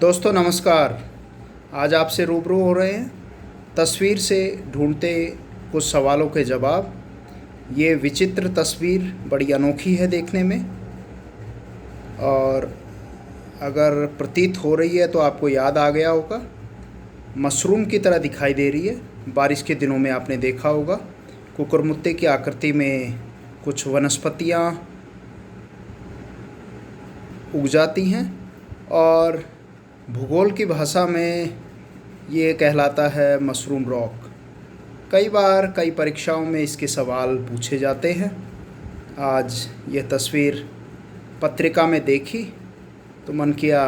दोस्तों नमस्कार। आज आपसे रूबरू हो रहे हैं तस्वीर से ढूंढते कुछ सवालों के जवाब। ये विचित्र तस्वीर बड़ी अनोखी है देखने में, और अगर प्रतीत हो रही है तो आपको याद आ गया होगा। मशरूम की तरह दिखाई दे रही है। बारिश के दिनों में आपने देखा होगा कुकुरमुत्ते की आकृति में कुछ वनस्पतियाँ उग जाती हैं, और भूगोल की भाषा में ये कहलाता है मशरूम रॉक। कई बार कई परीक्षाओं में इसके सवाल पूछे जाते हैं। आज यह तस्वीर पत्रिका में देखी तो मन किया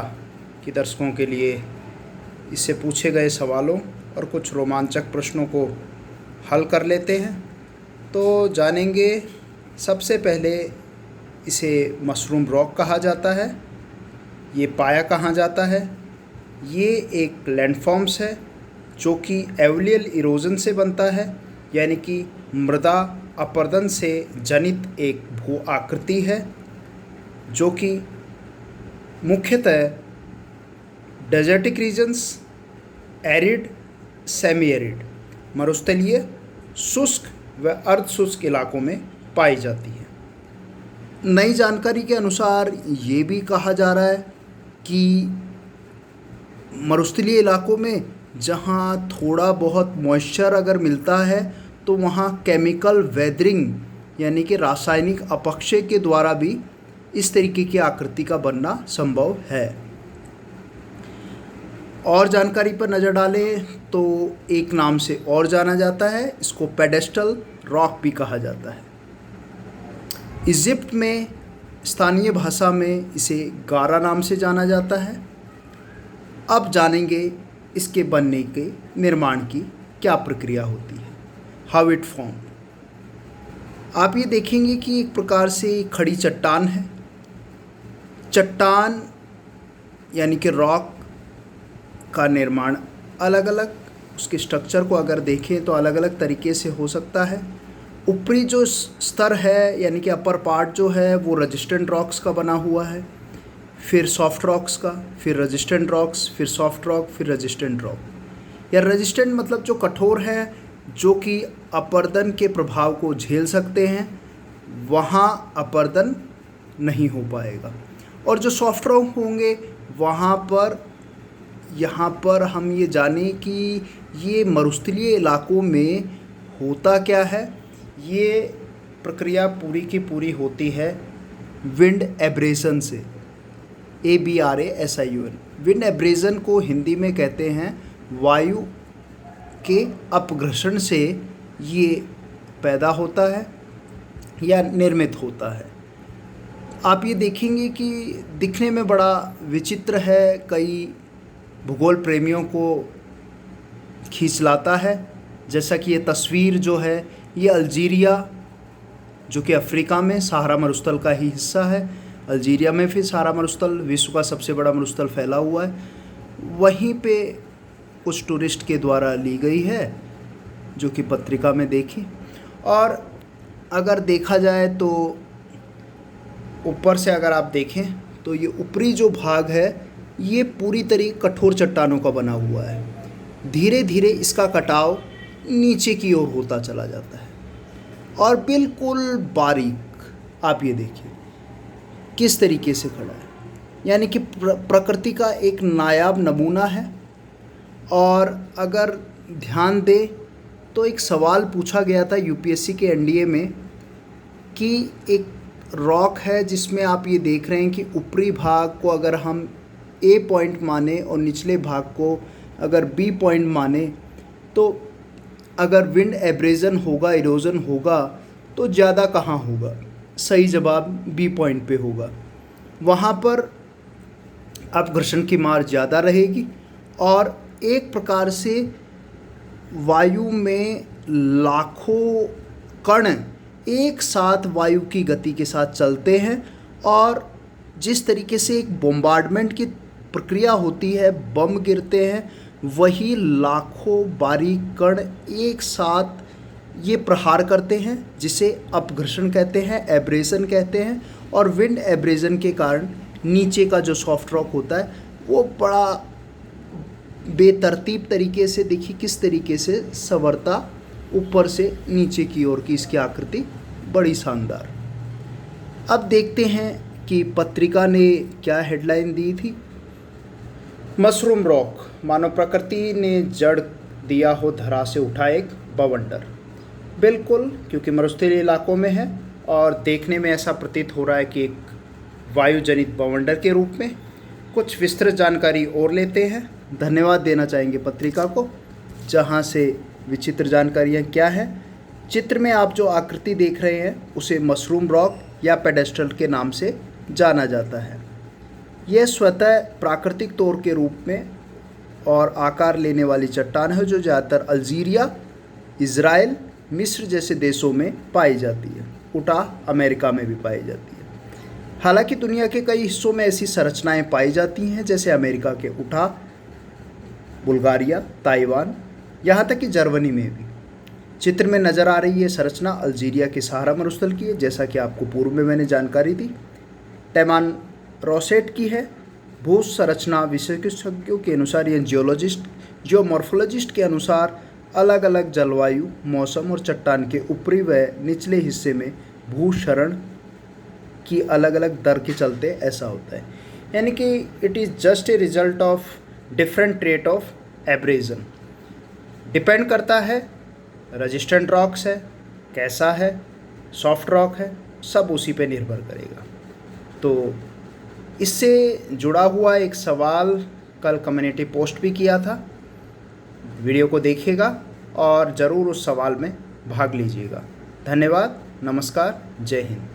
कि दर्शकों के लिए इससे पूछे गए सवालों और कुछ रोमांचक प्रश्नों को हल कर लेते हैं। तो जानेंगे, सबसे पहले इसे मशरूम रॉक कहा जाता है। ये पाया कहाँ जाता है? ये एक लैंडफॉर्म्स है जो कि एलुवियल इरोजन से बनता है, यानी कि मृदा अपरदन से जनित एक भू आकृति है जो कि मुख्यतः desertic regions, arid, semi arid, मरुस्थलीय, शुष्क व अर्ध शुष्क इलाकों में पाई जाती है। नई जानकारी के अनुसार ये भी कहा जा रहा है कि मरुस्थलीय इलाकों में जहाँ थोड़ा बहुत मॉइस्चर अगर मिलता है तो वहाँ केमिकल वेदरिंग यानी कि रासायनिक अपक्षय के द्वारा भी इस तरीके की आकृति का बनना संभव है। और जानकारी पर नज़र डालें तो एक नाम से और जाना जाता है, इसको पेडेस्टल रॉक भी कहा जाता है। इजिप्ट में स्थानीय भाषा में इसे गारा नाम से जाना जाता है। अब जानेंगे इसके बनने के निर्माण की क्या प्रक्रिया होती है, हाउ इट फॉर्म। आप ये देखेंगे कि एक प्रकार से खड़ी चट्टान है। चट्टान यानी कि रॉक का निर्माण अलग अलग, उसके स्ट्रक्चर को अगर देखें तो अलग अलग तरीके से हो सकता है। ऊपरी जो स्तर है यानी कि अपर पार्ट जो है वो रेजिस्टेंट रॉक्स का बना हुआ है, फिर सॉफ्ट रॉक्स का, फिर रेजिस्टेंट रॉक्स, फिर सॉफ्ट रॉक, फिर रेजिस्टेंट रॉक। या रेजिस्टेंट मतलब जो कठोर है, जो कि अपरदन के प्रभाव को झेल सकते हैं, वहाँ अपरदन नहीं हो पाएगा। और जो सॉफ्ट रॉक होंगे वहाँ पर, यहाँ पर हम ये जानें कि ये मरुस्थलीय इलाकों में होता क्या है। ये प्रक्रिया पूरी की पूरी होती है विंड एब्रेशन से, ABRASION। विंड एब्रेशन को हिंदी में कहते हैं वायु के अपघर्षण से ये पैदा होता है या निर्मित होता है। आप ये देखेंगे कि दिखने में बड़ा विचित्र है, कई भूगोल प्रेमियों को खींच लाता है। जैसा कि ये तस्वीर जो है, ये अल्जीरिया जो कि अफ्रीका में सहारा मरुस्थल का ही हिस्सा है, अल्जीरिया में फिर सहारा मरुस्थल विश्व का सबसे बड़ा मरुस्थल फैला हुआ है, वहीं पे कुछ टूरिस्ट के द्वारा ली गई है जो कि पत्रिका में देखी। और अगर देखा जाए तो ऊपर से अगर आप देखें तो ये ऊपरी जो भाग है ये पूरी तरह कठोर चट्टानों का बना हुआ है। धीरे धीरे इसका कटाव नीचे की ओर होता चला जाता है और बिल्कुल बारीक, आप ये देखिए किस तरीके से खड़ा है, यानी कि प्रकृति का एक नायाब नमूना है। और अगर ध्यान दें तो एक सवाल पूछा गया था UPSC के NDA में कि एक रॉक है जिसमें आप ये देख रहे हैं कि ऊपरी भाग को अगर हम A पॉइंट माने और निचले भाग को अगर B पॉइंट माने, तो अगर विंड एब्रेजन होगा, इरोजन होगा, तो ज़्यादा कहाँ होगा? सही जवाब B पॉइंट पे होगा। वहाँ पर अपघर्षण की मार ज़्यादा रहेगी और एक प्रकार से वायु में लाखों कण एक साथ वायु की गति के साथ चलते हैं, और जिस तरीके से एक बॉम्बार्डमेंट की प्रक्रिया होती है, बम गिरते हैं, वही लाखों बारीक कण एक साथ ये प्रहार करते हैं, जिसे अपघर्षण कहते हैं, एब्रेशन कहते हैं। और विंड एब्रेशन के कारण नीचे का जो सॉफ्ट रॉक होता है वो बड़ा बेतरतीब तरीके से, देखिए किस तरीके से संवरता ऊपर से नीचे की ओर की इसकी आकृति बड़ी शानदार। अब देखते हैं कि पत्रिका ने क्या हेडलाइन दी थी। मशरूम रॉक, मानव प्रकृति ने जड़ दिया हो धरा से उठा एक बवंडर। बिल्कुल, क्योंकि मरुस्थलीय इलाकों में है और देखने में ऐसा प्रतीत हो रहा है कि एक वायुजनित बवंडर के रूप में। कुछ विस्तृत जानकारी और लेते हैं। धन्यवाद देना चाहेंगे पत्रिका को, जहाँ से विचित्र जानकारियाँ क्या हैं। चित्र में आप जो आकृति देख रहे हैं उसे मशरूम रॉक या पेडेस्ट्रल के नाम से जाना जाता है। यह स्वतः प्राकृतिक तौर के रूप में और आकार लेने वाली चट्टान है जो ज़्यादातर अल्जीरिया, इज़राइल, मिस्र जैसे देशों में पाई जाती है। उटाह अमेरिका में भी पाई जाती है। हालांकि दुनिया के कई हिस्सों में ऐसी संरचनाएं पाई जाती हैं, जैसे अमेरिका के उटाह, बुल्गारिया, ताइवान, यहाँ तक कि जर्मनी में भी। चित्र में नज़र आ रही है संरचना अल्जीरिया के सहारा मरुस्थल की है, जैसा कि आपको पूर्व में मैंने जानकारी दी। टैमान रोसेट की है। भू संरचना विशेषज्ञों के अनुसार यह जियोमॉर्फोलॉजिस्ट के अनुसार अलग अलग जलवायु, मौसम और चट्टान के ऊपरी व निचले हिस्से में भूक्षरण की अलग अलग दर के चलते ऐसा होता है। यानी कि it is just a result of different rate of abrasion. Depend करता है रेजिस्टेंट रॉक्स है, कैसा है, सॉफ्ट रॉक है, सब उसी पे निर्भर करेगा। तो इससे जुड़ा हुआ एक सवाल कल कम्युनिटी पोस्ट भी किया था। वीडियो को देखिएगा और ज़रूर उस सवाल में भाग लीजिएगा। धन्यवाद, नमस्कार, जय हिंद।